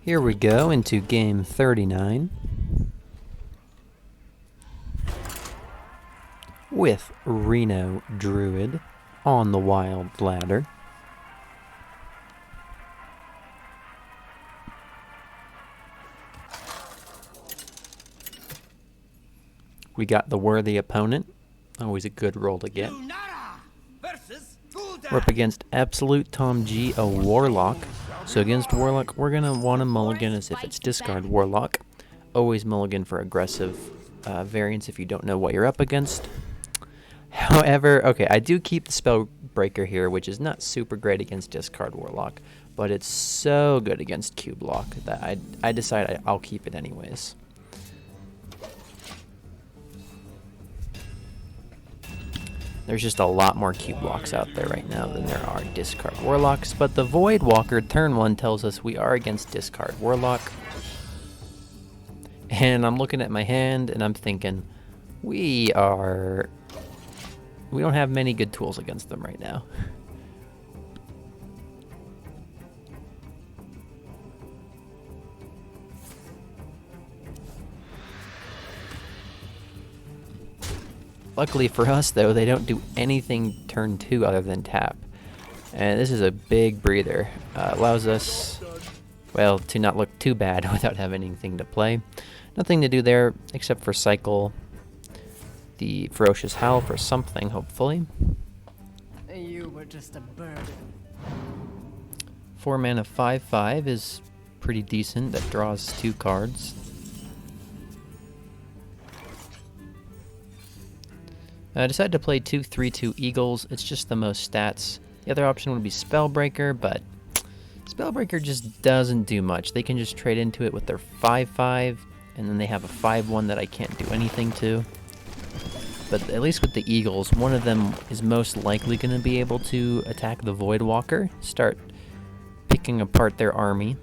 Here we go into game 39 with Reno Druid on the wild ladder. We got the worthy opponent, always a good roll to get. We're up against Absolute Tom G, a warlock. So against warlock, we're going to want to mulligan as if it's discard warlock. Always mulligan for aggressive variants if you don't know what you're up against. However, okay, I do keep the Spellbreaker here, which is not super great against discard warlock, but it's so good against cube lock that I decide I'll keep it anyways. There's just a lot more cube blocks out there right now than there are discard warlocks, but the Void Walker turn 1 tells us we are against discard warlock. And I'm looking at my hand and I'm thinking, we don't have many good tools against them right now. Luckily for us, though, they don't do anything turn 2 other than tap. And this is a big breather. Allows us, well, to not look too bad without having anything to play. Nothing to do there except for cycle the Ferocious Howl for something, hopefully. You were just a burden. 4 mana 5/5 is pretty decent. That draws 2 cards. I decided to play 2 3/2 Eagles. It's just the most stats. The other option would be Spellbreaker, but Spellbreaker just doesn't do much. They can just trade into it with their 5/5, and then they have a 5/1 that I can't do anything to. But at least with the Eagles, one of them is most likely going to be able to attack the Void Walker, start picking apart their army.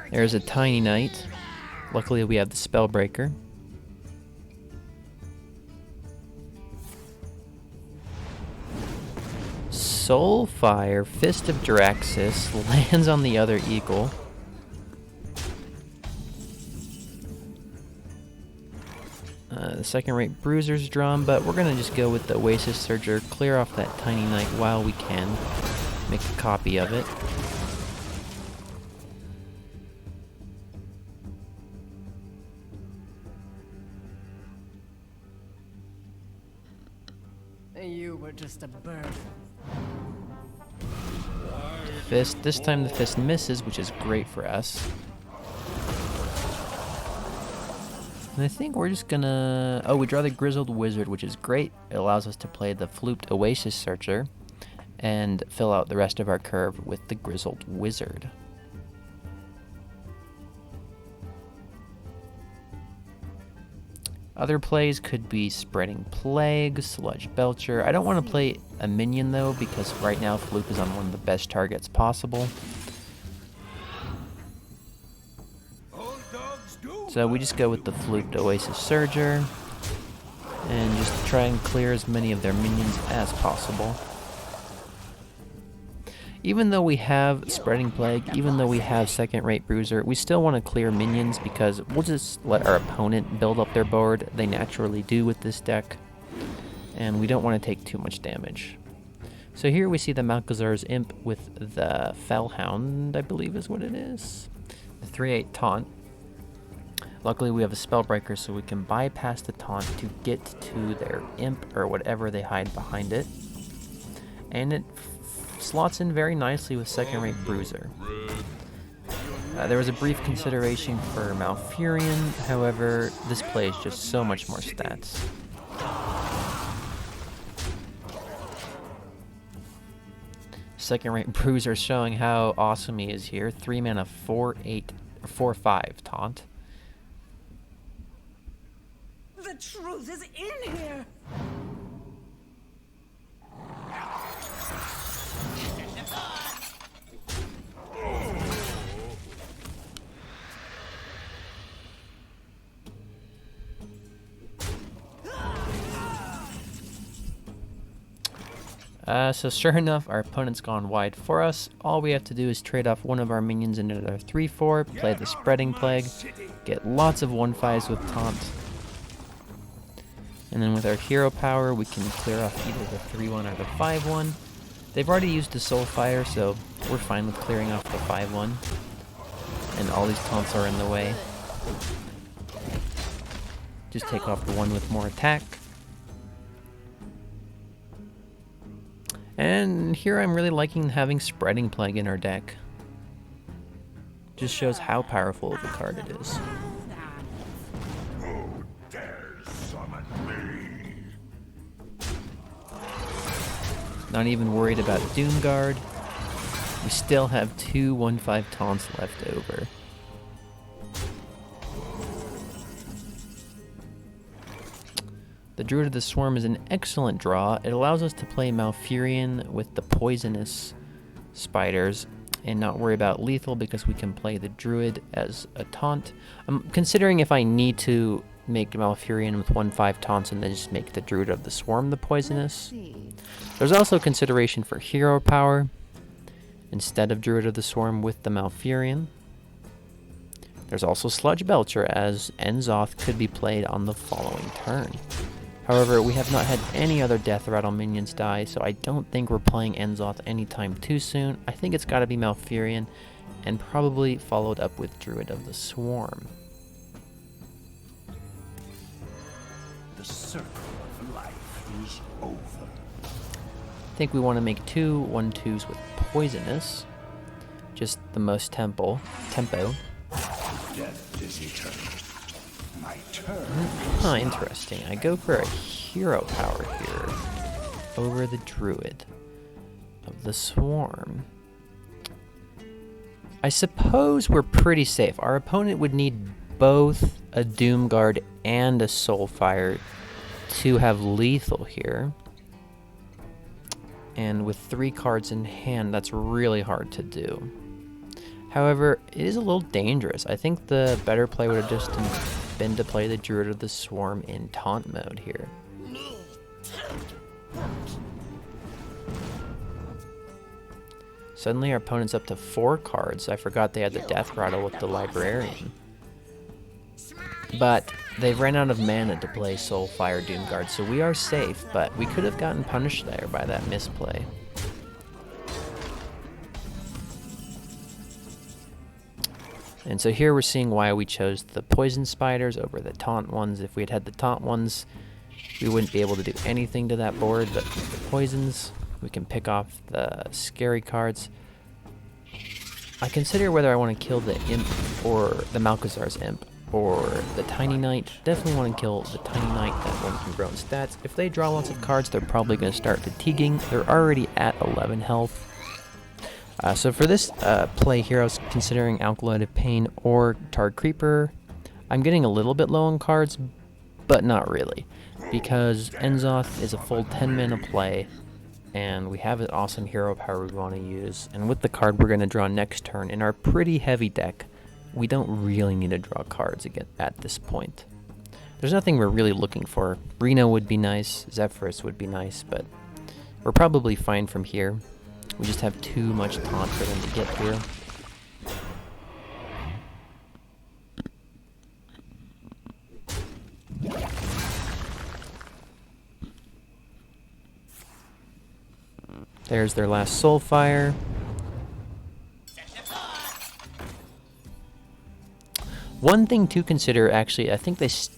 There's a Tiny Knight. Luckily we have the Spellbreaker. Soulfire, Fist of Draxus, lands on the other eagle. The second-rate Bruiser's drawn, but we're going to just go with the Oasis Surger, clear off that Tiny Knight while we can, make a copy of it. You were just a burden. Fist. This time the Fist misses, which is great for us. And I think we're just gonna... Oh, we draw the Grizzled Wizard, which is great. It allows us to play the Fluked Oasis Searcher and fill out the rest of our curve with the Grizzled Wizard. Other plays could be Spreading Plague, Sludge Belcher. I don't want to play a minion though, because right now Fluke is on one of the best targets possible. So we just go with the Fluked Oasis Surger and just try and clear as many of their minions as possible. Even though we have Spreading Plague, even though we have second-rate Bruiser, we still want to clear minions because we'll just let our opponent build up their board. They naturally do with this deck, and we don't want to take too much damage. So here we see the Malchezaar's Imp with the Fellhound, I believe is what it is. The 3/8 Taunt. Luckily we have a Spellbreaker so we can bypass the Taunt to get to their Imp or whatever they hide behind it. And it slots in very nicely with second-rate Bruiser. There was a brief consideration for Malfurion, however, this play is just so much more stats. Second-rate Bruiser showing how awesome he is here. 3 mana 4/8 or 4/5 Taunt. The truth is in here. So sure enough, our opponent's gone wide for us. All we have to do is trade off one of our minions into their 3/4, play the Spreading Plague, get lots of 1/5s with Taunt. And then with our hero power, we can clear off either the 3/1 or the 5/1. They've already used the Soul Fire, so we're fine with clearing off the 5/1. And all these taunts are in the way. Just take off the one with more attack. And here I'm really liking having Spreading Plague in our deck. Just shows how powerful of a card it is. Who dares summon me? Not even worried about Doomguard. We still have two 1/5 taunts left over. The Druid of the Swarm is an excellent draw. It allows us to play Malfurion with the poisonous spiders and not worry about lethal because we can play the Druid as a taunt. I'm considering if I need to make Malfurion with 1/5 taunts and then just make the Druid of the Swarm the poisonous. There's also consideration for hero power instead of Druid of the Swarm with the Malfurion. There's also Sludge Belcher, as Enzoth could be played on the following turn. However, we have not had any other Death Rattle minions die, so I don't think we're playing Enzoth anytime too soon. I think it's got to be Malfurion, and probably followed up with Druid of the Swarm. The circle of life is over. I think we want to make two 1/2s with Poisonous. Just the most tempo. Death is eternal. My turn. Interesting. I go for a hero power here over the Druid of the Swarm. I suppose we're pretty safe. Our opponent would need both a Doomguard and a Soulfire to have lethal here. And with 3 cards in hand, that's really hard to do. However, it is a little dangerous. I think the better play would have just been to play the Druid of the Swarm in taunt mode here. Suddenly our opponent's up to 4 cards. I forgot they had the Death Rattle with the Librarian. But they've ran out of mana to play Soulfire Doomguard, so we are safe, but we could have gotten punished there by that misplay. And so here we're seeing why we chose the Poison Spiders over the Taunt ones. If we had had the Taunt ones, we wouldn't be able to do anything to that board, but with the Poisons, we can pick off the scary cards. I consider whether I want to kill the Imp or the Malchezaar's Imp or the Tiny Knight. Definitely want to kill the Tiny Knight, that one can grow in stats. If they draw lots of cards, they're probably going to start fatiguing. They're already at 11 health. So for this play here, I was considering Alkaloid Pain or Targ Creeper. I'm getting a little bit low on cards, but not really, because Enzoth is a full 10 mana play, and we have an awesome hero power we want to use. And with the card we're going to draw next turn in our pretty heavy deck, we don't really need to draw cards again at this point. There's nothing we're really looking for. Reno would be nice, Zephyrus would be nice, but we're probably fine from here. We just have too much taunt for them to get here. There's their last Soulfire. One thing to consider, actually, I think they... So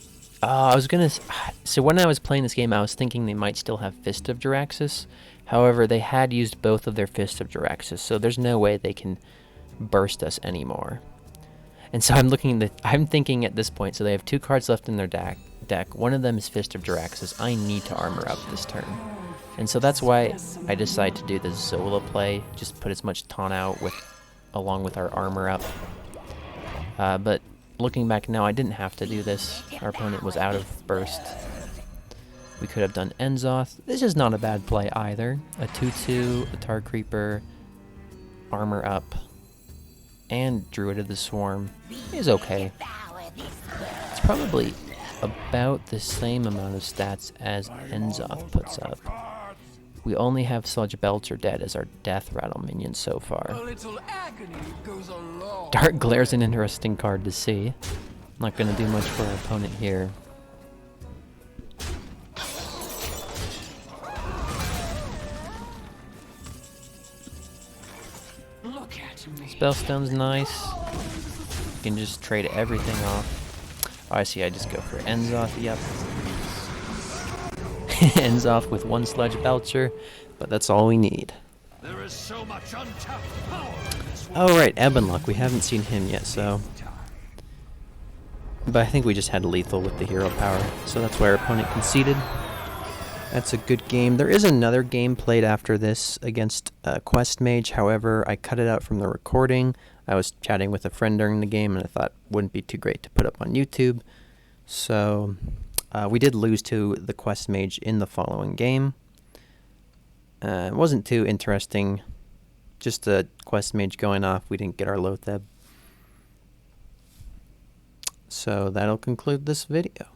when I was playing this game, I was thinking they might still have Fist of Jaraxxus. However, they had used both of their Fist of Jaraxxus, so there's no way they can burst us anymore. And so I'm thinking at this point, so they have 2 cards left in their deck. One of them is Fist of Jaraxxus. I need to armor up this turn. And so that's why I decided to do the Zola play, just put as much taunt out along with our armor up. But looking back now, I didn't have to do this. Our opponent was out of burst. We could have done Enzoth. This is not a bad play either. A 2/2, a Targ Creeper, armor up, and Druid of the Swarm is okay. It's probably about the same amount of stats as Enzoth puts up. We only have Sludge Belcher dead as our Death Rattle minion so far. little agony goes a long Dark Glare's an interesting card to see. Not going to do much for our opponent here. Look at me. Spellstone's nice. You can just trade everything off. Oh, I see, I just go for ends off, yep. Ends off with one Sludge Belcher, but that's all we need. There is so much untapped power in this Oh right, Ebonluck, we haven't seen him yet, so... But I think we just had lethal with the hero power, so that's why our opponent conceded. That's a good game. There is another game played after this against Quest Mage, however, I cut it out from the recording. I was chatting with a friend during the game, and I thought it wouldn't be too great to put up on YouTube. So, we did lose to the Quest Mage in the following game. It wasn't too interesting. Just a Quest Mage going off. We didn't get our Lotheb. So that'll conclude this video.